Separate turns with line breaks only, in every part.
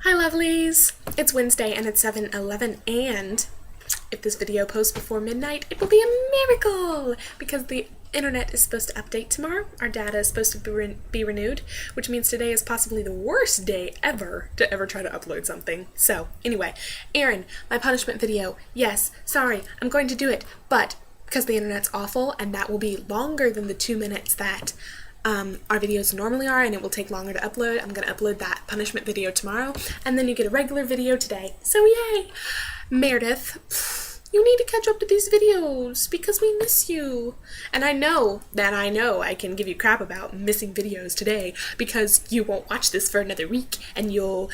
Hi lovelies! It's Wednesday and it's 7:11 and if this video posts before midnight, it will be a miracle because the internet is supposed to update tomorrow. Our data is supposed to be renewed, which means today is possibly the worst day ever to ever try to upload something. So anyway, Erin, my punishment video. Yes, sorry, I'm going to do it, but because the internet's awful and that will be longer than the 2 minutes that our videos normally are, and it will take longer to upload. I'm going to upload that punishment video tomorrow, and then you get a regular video today. So yay! Meredith, you need to catch up to these videos because we miss you. And I know I can give you crap about missing videos today because you won't watch this for another week and you'll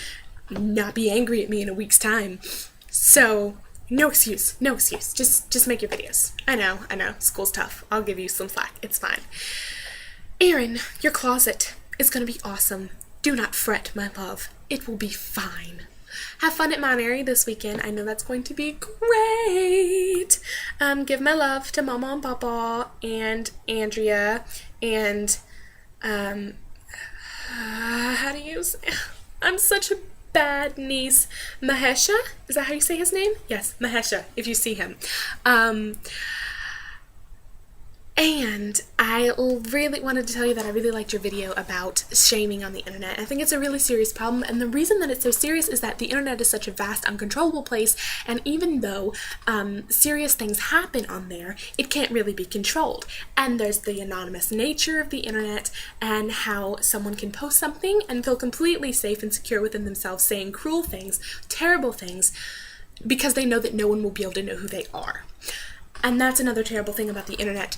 not be angry at me in a week's time. So no excuse. Just make your videos. I know, school's tough. I'll give you some slack. It's fine. Erin, your closet is going to be awesome. Do not fret, my love. It will be fine. Have fun at Mount Airy this weekend. I know that's going to be great. Give my love to Mama and Papa and Andrea and, how do you say? I'm such a bad niece. Mahesha? Is that how you say his name? Yes, Mahesha, if you see him. And I really wanted to tell you that I really liked your video about shaming on the internet. I think it's a really serious problem, and the reason that it's so serious is that the internet is such a vast, uncontrollable place, and even though serious things happen on there, it can't really be controlled. And there's the anonymous nature of the internet and how someone can post something and feel completely safe and secure within themselves saying cruel things, terrible things, because they know that no one will be able to know who they are. And that's another terrible thing about the internet.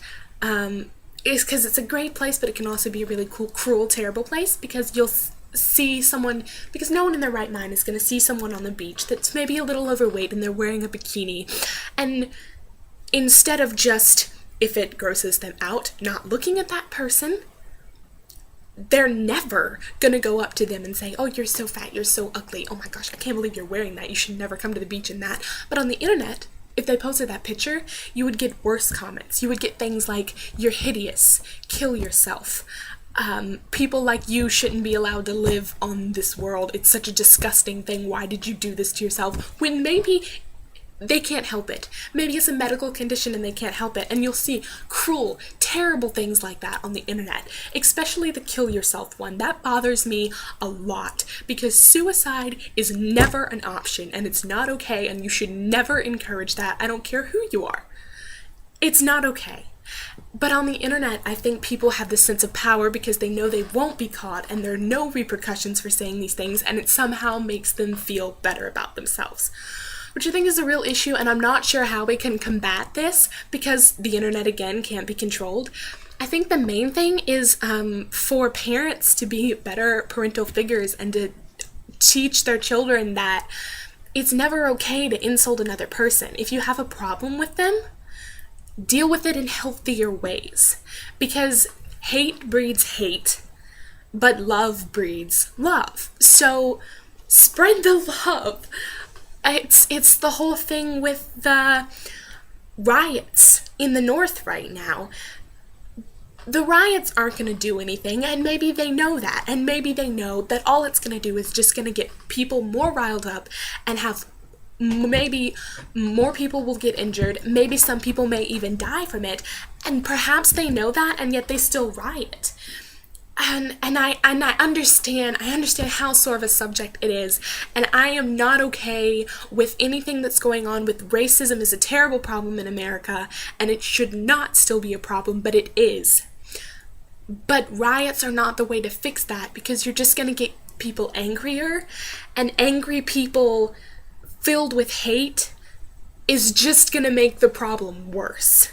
Is because it's a great place, but it can also be a really cruel, terrible place because you'll see someone, because no one in their right mind is going to see someone on the beach that's maybe a little overweight and they're wearing a bikini, and instead of just, if it grosses them out, not looking at that person, they're never going to go up to them and say, oh, you're so fat, you're so ugly, oh my gosh, I can't believe you're wearing that, you should never come to the beach in that. But on the internet, if they posted that picture, you would get worse comments. You would get things like, you're hideous, kill yourself, people like you shouldn't be allowed to live on this world, it's such a disgusting thing, why did you do this to yourself? When maybe they can't help it. Maybe it's a medical condition and they can't help it. And you'll see cruel, terrible things like that on the internet, especially the kill yourself one. That bothers me a lot because suicide is never an option and it's not okay, and you should never encourage that. I don't care who you are. It's not okay. But on the internet, I think people have this sense of power because they know they won't be caught and there are no repercussions for saying these things, and it somehow makes them feel better about themselves, which I think is a real issue, and I'm not sure how we can combat this because the internet, again, can't be controlled. I think the main thing is for parents to be better parental figures and to teach their children that it's never okay to insult another person. If you have a problem with them, deal with it in healthier ways, because hate breeds hate, but love breeds love. So spread the love. It's the whole thing with the riots in the North right now. The riots aren't going to do anything, and maybe they know that, and maybe they know that all it's going to do is just going to get people more riled up and have maybe more people will get injured, maybe some people may even die from it, and perhaps they know that, and yet they still riot. And I understand how sore of a subject it is, and I am not okay with anything that's going on with racism. Is a terrible problem in America, and it should not still be a problem, but it is. But riots are not the way to fix that, because you're just going to get people angrier, and angry people filled with hate is just going to make the problem worse.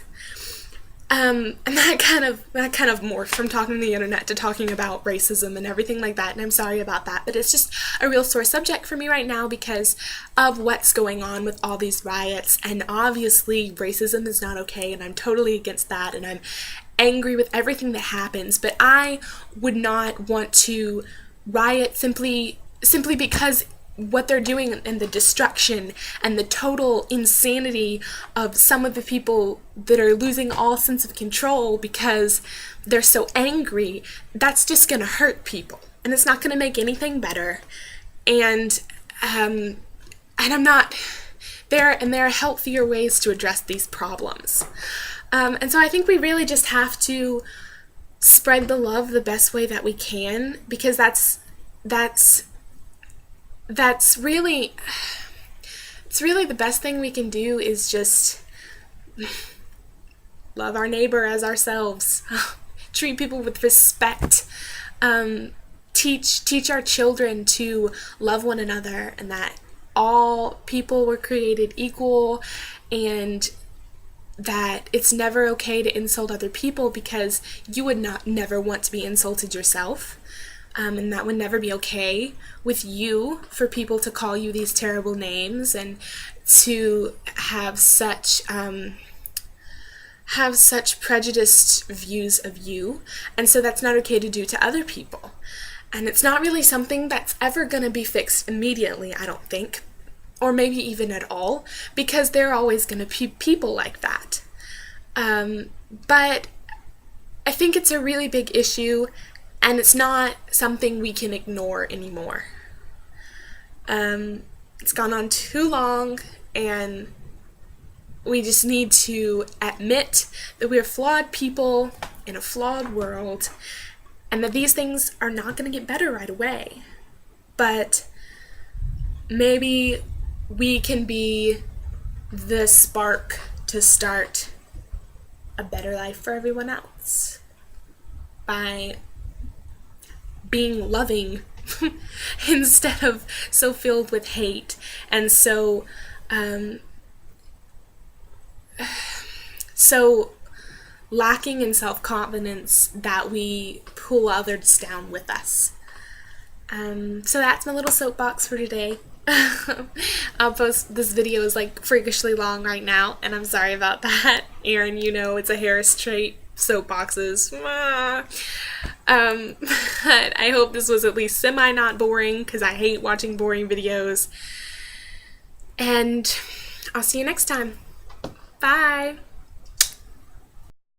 And that kind of morphed from talking to the internet to talking about racism and everything like that, and I'm sorry about that, but it's just a real sore subject for me right now because of what's going on with all these riots, and obviously racism is not okay, and I'm totally against that, and I'm angry with everything that happens, but I would not want to riot simply because what they're doing and the destruction and the total insanity of some of the people that are losing all sense of control because they're so angry, that's just gonna hurt people, and it's not gonna make anything better. And I'm not there, and there are healthier ways to address these problems. And so I think we really just have to spread the love the best way that we can, because that's really, it's really the best thing we can do, is just love our neighbor as ourselves. Treat people with respect. Teach our children to love one another, and that all people were created equal, and that it's never okay to insult other people, because you would never want to be insulted yourself. And that would never be okay with you, for people to call you these terrible names and to have such prejudiced views of you. And so that's not okay to do to other people. And it's not really something that's ever going to be fixed immediately, I don't think, or maybe even at all, because there are always going to be people like that. But I think it's a really big issue, and it's not something we can ignore anymore. It's gone on too long, and we just need to admit that we are flawed people in a flawed world, and that these things are not going to get better right away. But maybe we can be the spark to start a better life for everyone else by being loving instead of so filled with hate and so lacking in self-confidence that we pull others down with us. So that's my little soapbox for today. I'll post, this video is like freakishly long right now, and I'm sorry about that. Aaron, you know it's a Harris trait, soapboxes. But I hope this was at least semi not boring, because I hate watching boring videos. And I'll see you next time. Bye!